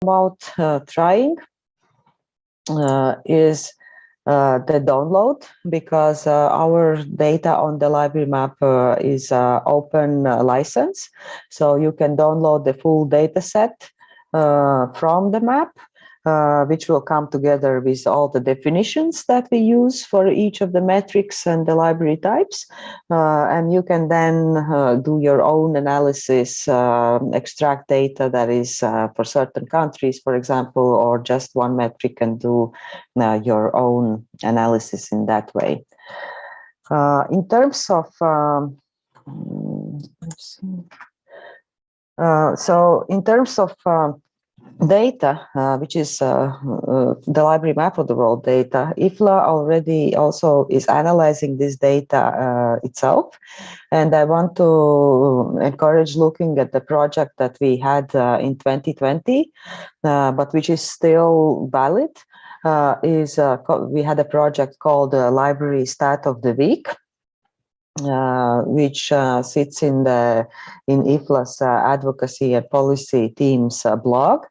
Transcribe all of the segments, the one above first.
about trying is the download, because our data on the library map is open license. So you can download the full data set from the map, which will come together with all the definitions that we use for each of the metrics and the library types. And you can then do your own analysis, extract data that is for certain countries, for example, or just one metric, and do your own analysis in that way. In terms of so in terms of data, which is the library map of the world data, IFLA already also is analyzing this data itself. And I want to encourage looking at the project that we had in 2020, but which is still valid. We had a project called Library Stat of the Week, which sits in IFLA's advocacy and policy team's blog,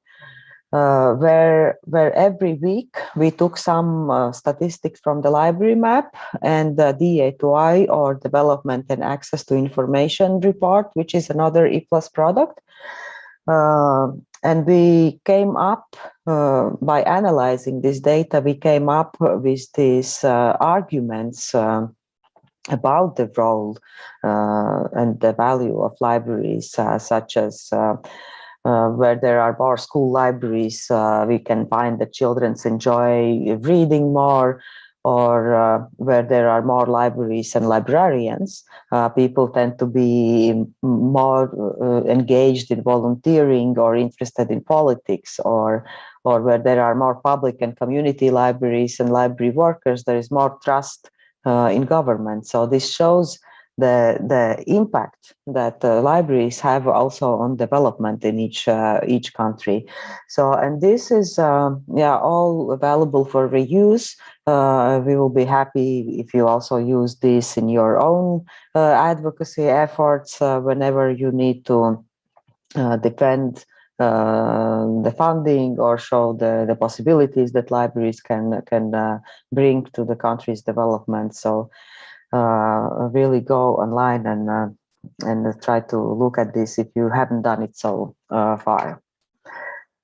where every week we took some statistics from the library map and the DA2I, or Development and Access to Information report, which is another IFLA's product. And we came up, by analyzing this data, we came up with these arguments about the role and the value of libraries, such as where there are more school libraries, we can find that children enjoy reading more, or where there are more libraries and librarians, people tend to be more engaged in volunteering or interested in politics, or where there are more public and community libraries and library workers, there is more trust in government. So this shows the impact that libraries have also on development in each country. So, and this is all available for reuse. We will be happy if you also use this in your own advocacy efforts whenever you need to defend the funding or show the possibilities that libraries can bring to the country's development. So really go online and try to look at this if you haven't done it so far.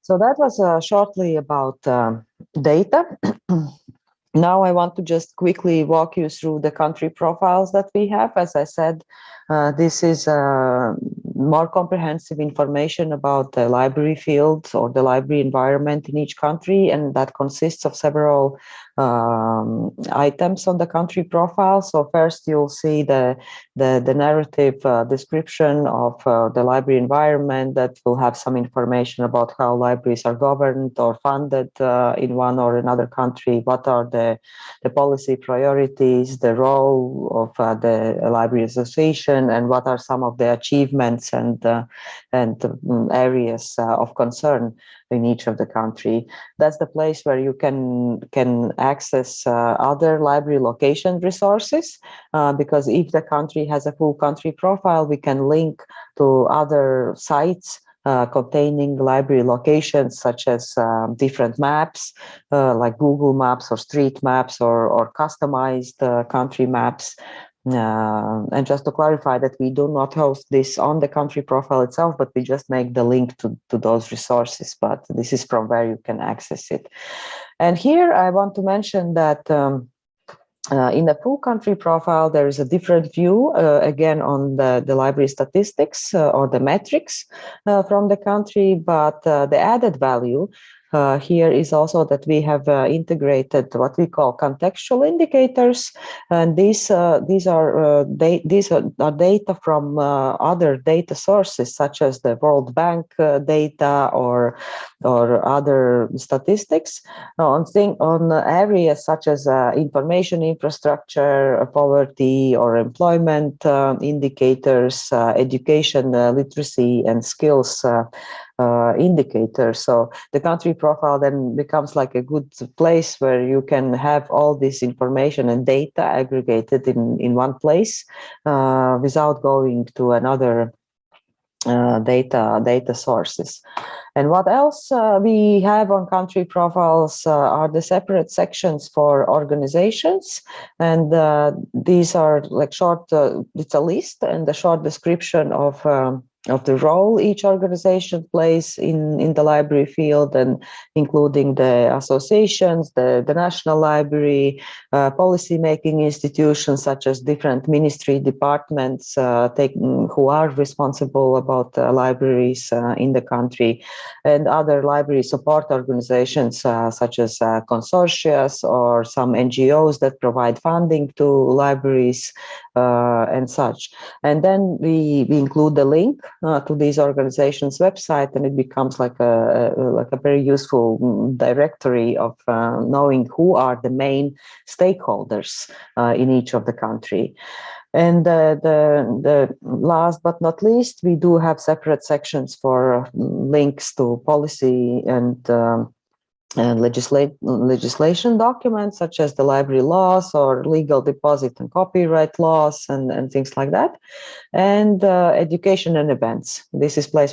So that was shortly about data. Now I want to just quickly walk you through the country profiles that we have. As I said, this is more comprehensive information about the library field or the library environment in each country, and that consists of several items on the country profile. So first you'll see the narrative description of the library environment that will have some information about how libraries are governed or funded in one or another country, what are the policy priorities, the role of the library association, and what are some of the achievements and areas of concern in each of the country. That's the place where you can access other library location resources, because if the country has a full country profile, we can link to other sites containing library locations, such as different maps, like Google Maps or street maps, or customized country maps. And just to clarify that we do not host this on the country profile itself, but we just make the link to those resources. But this is from where you can access it. And here I want to mention that in the full country profile, there is a different view, again, on the library statistics or the metrics from the country, but the added value here is also that we have integrated what we call contextual indicators, and these are data from other data sources, such as the World Bank data or other statistics on areas such as information infrastructure, poverty or employment indicators, education, literacy, and skills indicators. So the country profile then becomes like a good place where you can have all this information and data aggregated in one place without going to another data sources. And what else we have on country profiles are the separate sections for organizations. And these are like short, it's a list and a short description of the role each organization plays in the library field, and including the associations, the National Library, policy-making institutions such as different ministry departments who are responsible about libraries in the country, and other library support organizations such as consortia or some NGOs that provide funding to libraries and such. And then we include the link to these organizations' website, and it becomes like a very useful directory of knowing who are the main stakeholders in each of the country. And the last but not least, we do have separate sections for links to policy and legislation documents such as the library laws or legal deposit and copyright laws and things like that, and education and events. This is place